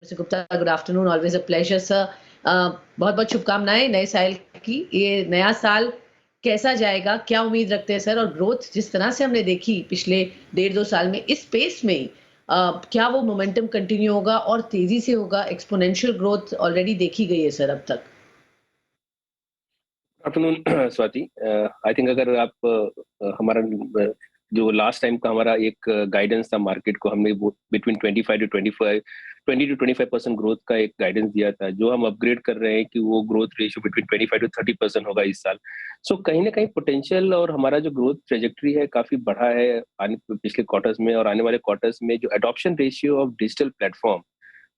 Mister Gupta, good afternoon, always a pleasure sir. बहुत-बहुत शुभकामनाएँ नए साल की। ये नया साल कैसा जाएगा? क्या उम्मीद रखते हैं सर? और ग्रोथ जिस तरह से हमने देखी पिछले डेढ़ 2 साल में इस स्पेस में क्या वो मोमेंटम कंटिन्यू होगा और तेज़ी से होगा? एक्स्पोनेंशियल ग्रोथ ऑलरेडी देखी गई है सर अब तक। आफ्टरनून स्वाति। आई थिंक अगर आप हमारा जो लास्ट टाइम का हमारा एक गाइडेंस था मार्केट को, हमने वो बिटवीन 20 to 25% ग्रोथ का एक गाइडेंस दिया था, जो हम अपग्रेड कर रहे हैं कि वो ग्रोथ रेशियो बिटवीन 25 to 30% होगा इस साल। सो कहीं ना कहीं पोटेंशियल और हमारा जो ग्रोथ ट्रेजेक्ट्री है काफी बढ़ा है आने पिछले क्वार्टर्स में और आने वाले क्वार्टर्स में। जो adoption ratio of digital platform,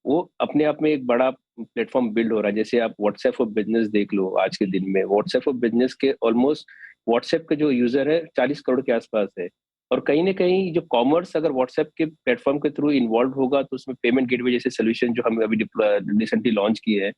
वो अपने आप में एक बड़ा प्लेटफॉर्म बिल्ड हो रहा है। जैसे आप व्हाट्सएप फॉर बिजनेस देख लो, आज के दिन में व्हाट्सएप फॉर बिजनेस के ऑलमोस्ट व्हाट्सएप के जो यूजर है 40 करोड़ के आसपास है। और कहीं ना कहीं जो कॉमर्स अगर व्हाट्सएप के प्लेटफॉर्म के थ्रू इन्वॉल्व होगा, तो उसमें पेमेंट गेटवे जैसे सोल्यूशन जो हम अभी रिसेंटली लॉन्च किए हैं,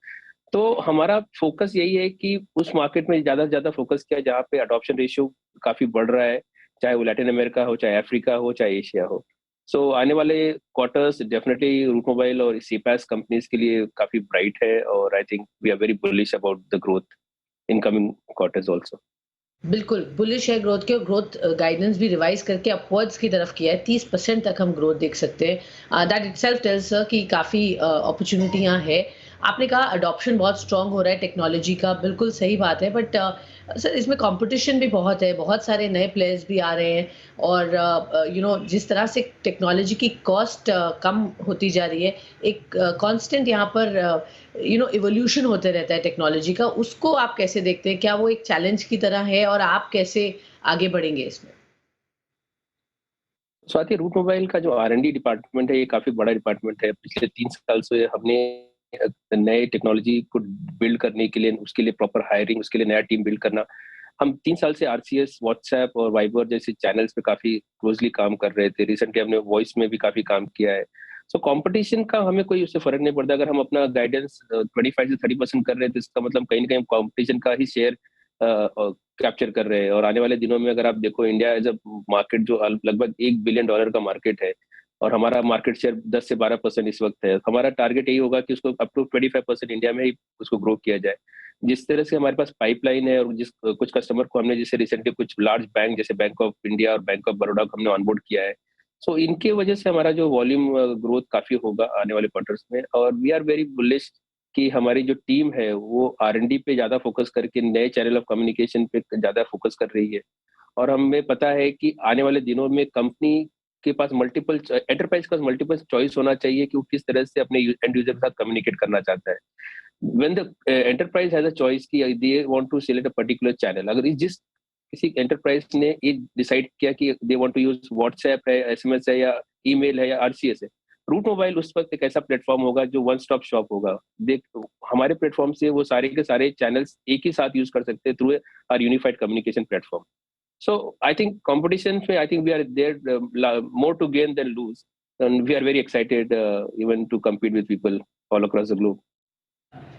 तो हमारा फोकस यही है कि उस मार्केट में ज्यादा से ज्यादा फोकस किया जहाँ पे अडॉप्शन रेशियो काफी बढ़ रहा है, चाहे वो लैटिन अमेरिका हो, चाहे अफ्रीका हो, चाहे एशिया हो। सो आने वाले क्वार्टर्स डेफिनेटली रूट मोबाइल और सीपैस कंपनीज के लिए काफी ब्राइट है, और I think we are very bullish about the growth in coming quarters also. बिल्कुल, बुलिश है ग्रोथ के और ग्रोथ गाइडेंस भी रिवाइज़ करके अपवर्ड्स की तरफ किया है, 30% तक हम ग्रोथ देख सकते हैं। दैट इटसेल्फ टेल्स कि काफ़ी अपॉर्च्युनिटियाँ हैं। आपने कहा अडॉप्शन बहुत स्ट्रॉन्ग हो रहा है टेक्नोलॉजी का, बिल्कुल सही बात है बट सर इसमें कॉम्पिटिशन भी बहुत है, बहुत सारे नए प्लेयर्स भी आ रहे हैं और जिस तरह से टेक्नोलॉजी की कॉस्ट कम होती जा रही है, एक कांस्टेंट यहाँ पर इवोल्यूशन होते रहता है टेक्नोलॉजी का, उसको आप कैसे देखते हैं? क्या वो एक चैलेंज की तरह है और आप कैसे आगे बढ़ेंगे इसमें? स्वाति, रूट मोबाइल का जो R&D डिपार्टमेंट है, ये काफी बड़ा डिपार्टमेंट है। पिछले 3 साल से हमने नए टेक्नोलॉजी को बिल्ड करने के लिए, उसके लिए प्रॉपर हायरिंग, उसके लिए नया टीम बिल्ड करना। हम 3 साल से RCS, व्हाट्सएप और वाइबर जैसे चैनल्स पे काफी क्लोजली काम कर रहे थे। रिसेंटली हमने वॉइस में भी काफी काम किया है। सो कंपटीशन का हमें कोई उससे फर्क नहीं पड़ता। अगर हम अपना गाइडेंस 25 से 30% कर रहे हैं, तो इसका मतलब कहीं ना कहीं कंपटीशन का ही शेयर कैप्चर कर रहे हैं। और आने वाले दिनों में अगर आप देखो, इंडिया एज अ मार्केट जो लगभग $1 बिलियन का मार्केट है, और हमारा मार्केट शेयर 10 से 12% इस वक्त है। हमारा टारगेट यही होगा कि उसको अप टू 25% इंडिया में ही उसको ग्रो किया जाए। जिस तरह से हमारे पास पाइपलाइन है, और जिस कुछ कस्टमर को हमने जैसे रिसेंटली कुछ लार्ज बैंक जैसे बैंक ऑफ इंडिया और बैंक ऑफ बड़ौदा को हमने ऑनबोर्ड किया है, सो इनके वजह से हमारा जो वॉल्यूम ग्रोथ काफी होगा आने वाले क्वार्टर्स में। और वी आर वेरी बुलिश कि हमारी जो टीम है वो R&D पे ज्यादा फोकस करके नए चैनल ऑफ कम्युनिकेशन पे ज्यादा फोकस कर रही है। और हमें पता है कि आने वाले दिनों में कंपनी के पास मल्टीपल एंटरप्राइज का मल्टीपल चॉइस होना चाहिए कि वो किस तरह से अपने एंड यूजर के साथ कम्युनिकेट करना चाहता है। When the enterprise has a choice कि they want to select a particular channel, अगर जिस किसी एंटरप्राइज ने ये डिसाइड किया कि they want to use WhatsApp है, SMS है, या ईमेल है, या RCS है, रूट मोबाइल उस वक्त एक ऐसा प्लेटफॉर्म होगा जो वन स्टॉप शॉप होगा। देख, हमारे प्लेटफॉर्म से वो सारे के सारे चैनल्स एक ही साथ यूज कर सकते हैं through our unified communication platform. So I think competition, I think we are there more to gain than lose, and we are very excited even to compete with people all across the globe.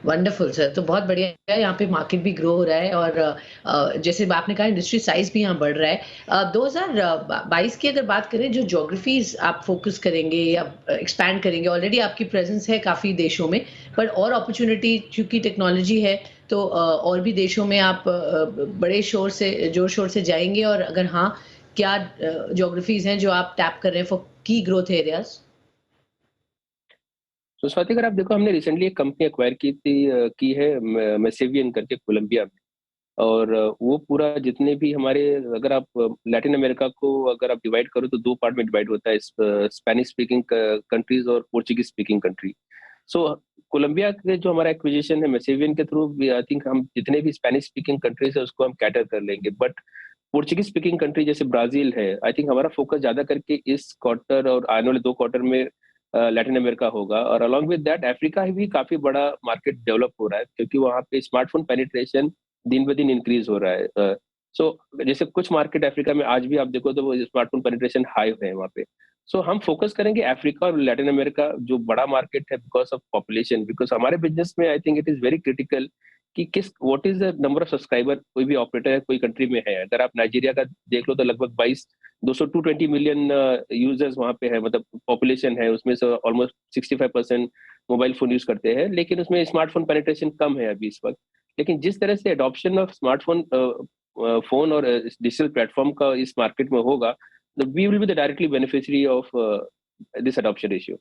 Wonderful sir, तो बहुत बढ़िया है, यहाँ पे market भी grow हो रहा है और जैसे आपने कहा इंडस्ट्री साइज़ भी यहाँ बढ़ रहा है। 2022 की अगर बात करें जो ज्योग्राफीज़ आप फ़ोकस करेंगे या एक्सपैंड करेंगे, ऑलरेडी आपकी प्रेज़ेंस है काफ़ी देशों में, पर और अपॉर्च्युनिटी चूँकि टेक्नोलॉजी है तो और भी देशों में आप बड़े ज़ोर-शोर से जाएँगे और अगर हाँ, क्या ज्योग्राफीज़ हैं जो आप टैप कर रहे हैं फॉर की ग्रोथ एरियाज़? तो स्वाति, अगर आप देखो, हमने रिसेंटली एक कंपनी एक्वायर की थी, की है मैसेवियन करके, कोलंबिया में। और वो पूरा जितने भी हमारे, अगर आप लैटिन अमेरिका को अगर आप डिवाइड करो तो 2 पार्ट में डिवाइड होता है, स्पेनिश स्पीकिंग कंट्रीज और पोर्चुगीज स्पीकिंग कंट्री। सो कोलंबिया के जो हमारा एक्विजिशन है मैसेवियन के थ्रू, आई थिंक हम जितने भी स्पेनिश स्पीकिंग कंट्रीज है उसको हम कैटर कर लेंगे। बट पोर्चुगीज स्पीकिंग कंट्री जैसे ब्राजील है, आई थिंक हमारा फोकस ज्यादा करके इस क्वार्टर और आने वाले 2 क्वार्टर में लैटिन अमेरिका होगा। और अलॉन्ग विद दैट अफ्रीका भी काफी बड़ा मार्केट डेवलप हो रहा है, क्योंकि वहाँ पे स्मार्टफोन पेनिट्रेशन दिन ब दिन इंक्रीज हो रहा है। सो जैसे कुछ मार्केट अफ्रीका में आज भी आप देखो तो वो स्मार्टफोन पेनिट्रेशन हाई है वहाँ पे। सो हम फोकस करेंगे अफ्रीका और लैटिन अमेरिका जो बड़ा मार्केट है, बिकॉज ऑफ पॉपुलेशन। बिकॉज हमारे बिजनेस में I think it is very critical कि किस what is the number of subscriber कोई भी ऑपरेटर कोई कंट्री में है। अगर आप नाइजीरिया का देख लो तो लगभग 220 मिलियन यूजर्स वहाँ पे है, मतलब पॉपुलेशन है, उसमें से ऑलमोस्ट 65% मोबाइल फोन यूज करते हैं, लेकिन उसमें स्मार्टफोन पेनिट्रेशन कम है अभी इस वक्त। लेकिन जिस तरह से अडॉप्शन ऑफ स्मार्टफोन फोन और डिजिटल प्लेटफॉर्म का इस मार्केट में होगा, we will be the directly beneficiary of this adoption ratio.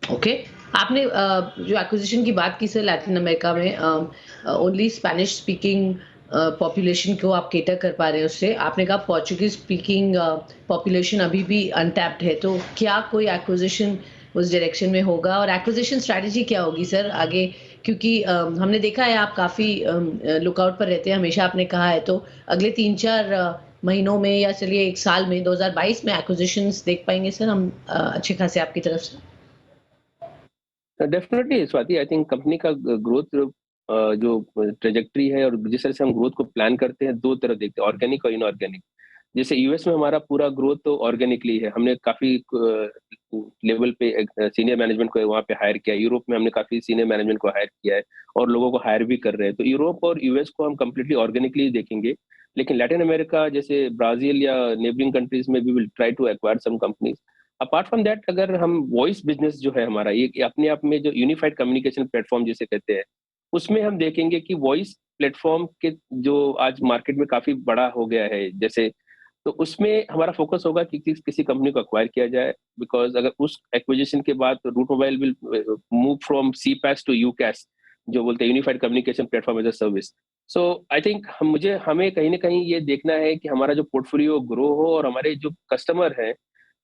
Okay. आपने जो एक्विजिशन की बात की सर, लैटिन अमेरिका में ओनली स्पेनिश स्पीकिंग पॉपुलेशन को आप केटर कर पा रहे हैं उससे। आपने कहा पोर्चुगीज स्पीकिंग पॉपुलेशन अभी भी अनटैप्ड है, तो क्या कोई एक्विजिशन उस डायरेक्शन में होगा? और एक्विजिशन स्ट्रैटेजी क्या होगी सर आगे? क्योंकि हमने देखा है आप काफ़ी लुकआउट पर रहते हैं हमेशा, आपने कहा है, तो अगले 3-4 महीनों में या चलिए 1 साल में 2022 में एक्विजिशंस देख पाएंगे सर हम अच्छे खासे आपकी तरफ से? Definitely Swati, I think company का ग्रोथ जो ट्रेजेक्ट्री है और जिस तरह से हम ग्रोथ को प्लान करते हैं, दो तरह देखते हैं, ऑर्गेनिक और इनऑर्गेनिक। जैसे यूएस में हमारा पूरा ग्रोथ तो ऑर्गेनिकली है, हमने काफी लेवल पे सीनियर मैनेजमेंट को वहाँ पे हायर किया। यूरोप में हमने काफी सीनियर मैनेजमेंट को हायर किया है और लोगों को हायर भी कर रहे हैं। तो यूरोप और यूएस को हम कम्प्लीटली ऑर्गेनिकली देखेंगे। लेकिन लैटिन अमेरिका जैसे ब्राजील या नेबरिंग कंट्रीज में we will try to acquire some companies. Apart from that, अगर हम वॉइस बिजनेस जो है हमारा, ये अपने आप में जो यूनिफाइड कम्युनिकेशन प्लेटफॉर्म जिसे कहते हैं, उसमें हम देखेंगे कि वॉइस प्लेटफॉर्म के जो आज मार्केट में काफी बड़ा हो गया है, जैसे तो उसमें हमारा फोकस होगा कि किसी कंपनी को एक्वायर किया जाए। बिकॉज अगर उस एक्विजिशन के बाद Route Mobile will move from CPaaS to UCaaS, जो बोलते हैं unified communication platform as a service. So I think हमें कहीं ना कहीं ये देखना है कि हमारा जो पोर्टफोलियो ग्रो हो और हमारे जो कस्टमर हैं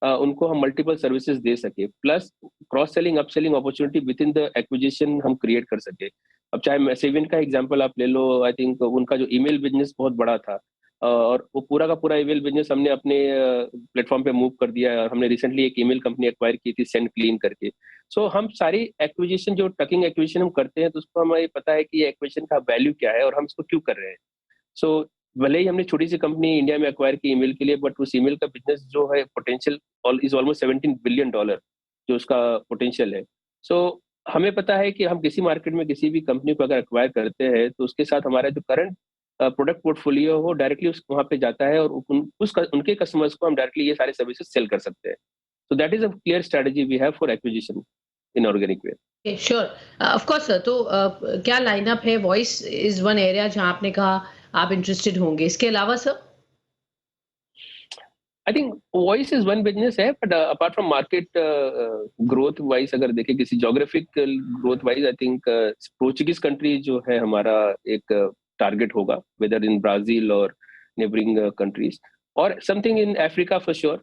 उनको हम मल्टीपल सर्विसेज दे सके, plus cross selling up selling opportunity with in the acquisition हम क्रिएट कर सके। अब चाहे सेविन का एग्जांपल आप ले लो, आई थिंक उनका जो ईमेल बिजनेस बहुत बड़ा था, और वो पूरा का पूरा ईमेल बिजनेस हमने अपने प्लेटफॉर्म पे मूव कर दिया है। और हमने रिसेंटली एक ईमेल कंपनी एक्वायर की थी, सेंड क्लीन करके। सो हम सारी एक्विजिशन, जो टकिंग एक्विजिशन हम करते हैं, तो उसको हमें पता है कि ये एक्विजिशन का वैल्यू क्या है और हम इसको क्यों कर रहे हैं। सो भले ही हमने छोटी सी कंपनी इंडिया में एक्वायर की ईमेल के लिए, बट उस ईमेल का बिजनेस जो है पोटेंशियल इज ऑलमोस्ट $17 बिलियन जो उसका पोटेंशियल है। सो हमें पता है कि हम किसी मार्केट में किसी भी कंपनी को अगर एक्वायर करते हैं, तो उसके साथ हमारा जो करंट प्रोडक्ट पोर्टफोलियो हो डायरेक्टली उस वहाँ पे जाता है, और उनके कस्टमर्स को हम डायरेक्टली ये सारे सर्विसेज सेल कर सकते हैं। So that is a clear strategy we have for acquisition in organic way. Sure, of course sir. तो क्या लाइनअप है? वॉइस इज वन एरिया जहां आपने कहा आप इंटरेस्टेड होंगे, इसके अलावा sir? I think voice is one business है, but apart from market growth wise अगर देखें, किसी geographical growth wise, I think Portuguese country जो है हमारा एक टारगेट होगा, वेदर इन ब्राजील और नेबरिंग कंट्रीज, और something in Africa for sure,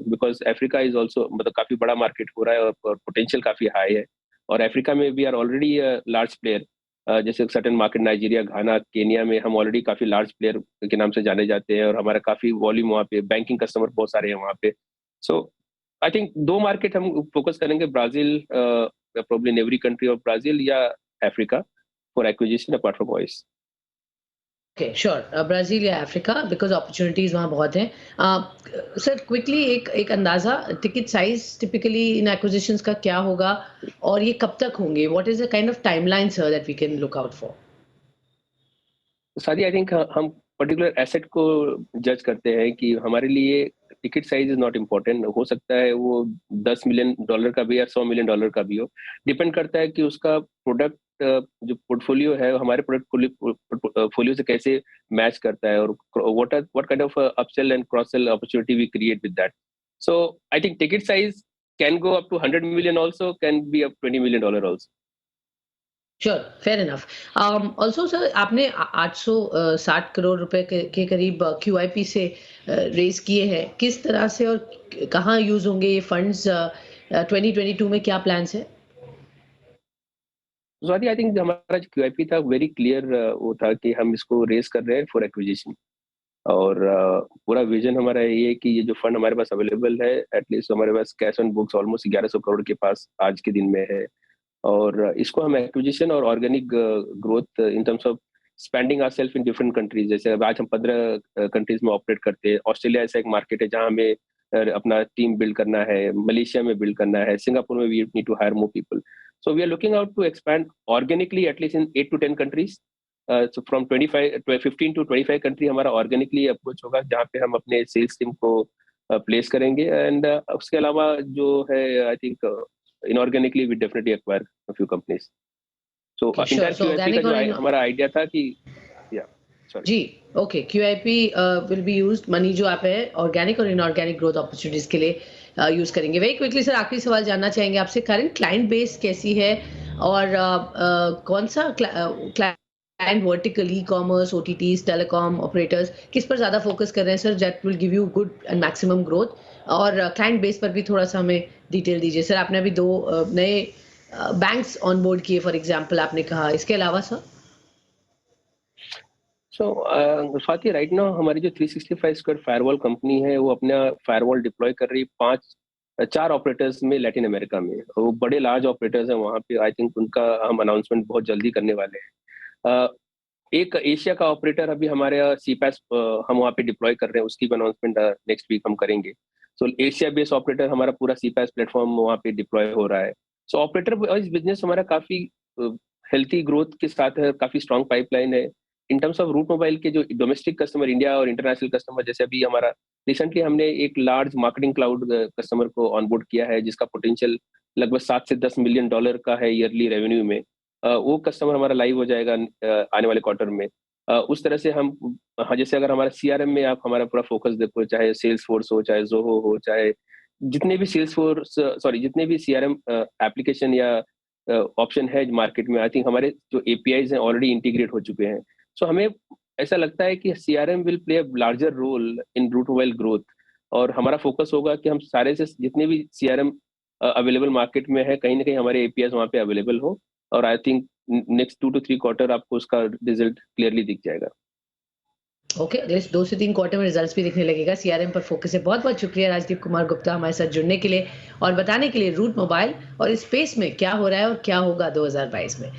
because Africa is also, मतलब काफी बड़ा मार्केट हो रहा है और पोटेंशियल काफी हाई है। और अफ्रीका में we are already large player. जैसे certain market Nigeria, Ghana, Kenya में हम ऑलरेडी काफी लार्ज प्लेयर के नाम से जाने जाते हैं, और हमारा काफी वॉल्यूम वहाँ पे, बैंकिंग कस्टमर बहुत सारे हैं वहाँ पे। सो आई थिंक दो मार्केट हम फोकस करेंगे, Brazil, probably in every country of Brazil, या Africa for acquisition apart from voice. Okay, sure. Brazil या अफ्रीका, बिकॉज अपॉर्चुनिटीज वहाँ बहुत हैं। सर क्विकली एक एक अंदाजा, ticket size typically in acquisitions का क्या होगा और ये कब तक होंगे? What is the kind of timeline sir that we can look out for? सादी, आई थिंक हम पर्टिकुलर एसेट को जज करते हैं कि हमारे लिए ticket size is not important. हो सकता है वो $10 मिलियन का भी या $100 मिलियन का भी हो। डिपेंड करता है कि उसका प्रोडक्ट जो पोर्टफोलियो है हमारे प्रोडक्ट पोर्टफोलियो से कैसे मैच करता है, और what kind of upsell and cross sell opportunity we create with that. So I think ticket size can go up to 100 million also, can be up $20 million also. Sure, fair enough. Also sir, आपने 860 करोड़ रुपए के करीब QIP से raise किए हैं। किस तरह से और कहाँ यूज होंगे ये फंड्स? 2022 में क्या प्लान्स है? स्वाति, आई थिंक हमारा जो क्यूआईपी था वेरी क्लियर, वो था कि हम इसको रेस कर रहे हैं फॉर एक्विजिशन। और पूरा विजन हमारा ये है कि ये जो फंड हमारे पास अवेलेबल है, एटलीस्ट हमारे पास cash on books almost 1100 crore के पास आज के दिन में है। और इसको हम एक्विजिशन और organic growth in terms of spending our self in different countries, जैसे अब आज हम 15 कंट्रीज में ऑपरेट करते हैं। ऑस्ट्रेलिया ऐसा एक मार्केट है जहाँ हमें अपना टीम बिल्ड करना है, मलेशिया में बिल्ड करना है, सिंगापुर में we need to hire more people. So we are looking out to expand organically at least in 8 to 10 countries, so from 15 to 25 country हमारा ऑर्गेनिकली अप्रोच होगा, जहाँ पे हम अपने सेल्स टीम को प्लेस करेंगे। एंड उसके अलावा जो है, I think inorganically we definitely acquire a few companies. So okay, sure. Entire so QIP का ऑर्गेनिक जो और इन हमारा आइडिया था कि, या सॉरी, जी, okay, QIP will be used, money जो आप है ऑर्गेनिक और इनऑर्गेनिक ग्रोथ अपॉर्चुनिटीज के लिए यूज करेंगे। वेरी क्विकली सर, आखिरी सवाल जानना चाहेंगे आपसे, करंट क्लाइंट बेस कैसी है और कौन सा client vertical, e commerce, OTTs, telecom operators, किस पर ज्यादा फोकस कर रहे हैं sir, that will give you good and maximum growth? और क्लाइंट बेस पर भी थोड़ा सा हमें डिटेल दीजिए सर। आपने अभी 2 नए बैंक्स ऑन बोर्ड किए फॉर एग्जांपल आपने कहा, इसके अलावा सर? सो स्वाति, राइट नाउ हमारी जो 365 स्क्वायर फायरवॉल कंपनी है, वो अपना फायरवॉल डिप्लॉय कर रही है 4 ऑपरेटर्स में लैटिन अमेरिका में। वो बड़े लार्ज ऑपरेटर्स हैं वहाँ पे। आई थिंक उनका हम अनाउंसमेंट बहुत जल्दी करने वाले हैं। एक एशिया का ऑपरेटर अभी हमारे सीपैस हम वहाँ पे डिप्लॉय कर रहे हैं, उसकी भी अनाउंसमेंट नेक्स्ट वीक हम करेंगे। सो एशिया बेस्ड ऑपरेटर हमारा पूरा सीपैस प्लेटफॉर्म वहाँ पे डिप्लॉय हो रहा है। सो ऑपरेटर बिजनेस हमारा काफी हेल्थी ग्रोथ के साथ है, काफी स्ट्रॉन्ग पाइपलाइन है। In terms of Route Mobile के जो डोमेस्टिक कस्टमर इंडिया और इंटरनेशनल कस्टमर, जैसे अभी हमारा रिसेंटली हमने एक लार्ज मार्केटिंग क्लाउड कस्टमर को ऑनबोर्ड किया है, जिसका पोटेंशियल लगभग 7 से 10 मिलियन डॉलर का है ईयरली रेवेन्यू में। वो कस्टमर हमारा लाइव हो जाएगा आने वाले क्वार्टर में। उस तरह से हम, हाँ, जैसे अगर हमारा सीआरएम में आप हमारा पूरा फोकस देखो, चाहे सेल्स फोर्स हो, चाहे जोहो हो, चाहे जितने भी सेल्स फोर्स, सॉरी, जितने भी सीआरएम एप्लीकेशन या ऑप्शन है मार्केट में, आई थिंक हमारे जो एपीआईज हैं ऑलरेडी इंटीग्रेट हो चुके हैं। सो हमें ऐसा लगता है कि CRM will play a larger role in Route Mobile growth, और हमारा फोकस होगा कि हम सारे से जितने भी सीआरएम अवेलेबल मार्केट में है, कहीं ना कहीं हमारे एपीआईज वहाँ पे अवेलेबल हो। और I think next 2 to 3 quarter आपको उसका रिजल्ट क्लियरली दिख जाएगा। ओके, अगले 2 से 3 क्वार्टर में रिजल्ट्स भी दिखने लगेगा। सीआरएम पर फोकस है। बहुत-बहुत शुक्रिया राजदीप कुमार गुप्ता हमारे साथ जुड़ने के लिए और बताने के लिए रूट मोबाइल और इस स्पेस में क्या हो रहा है और क्या होगा 2022 में।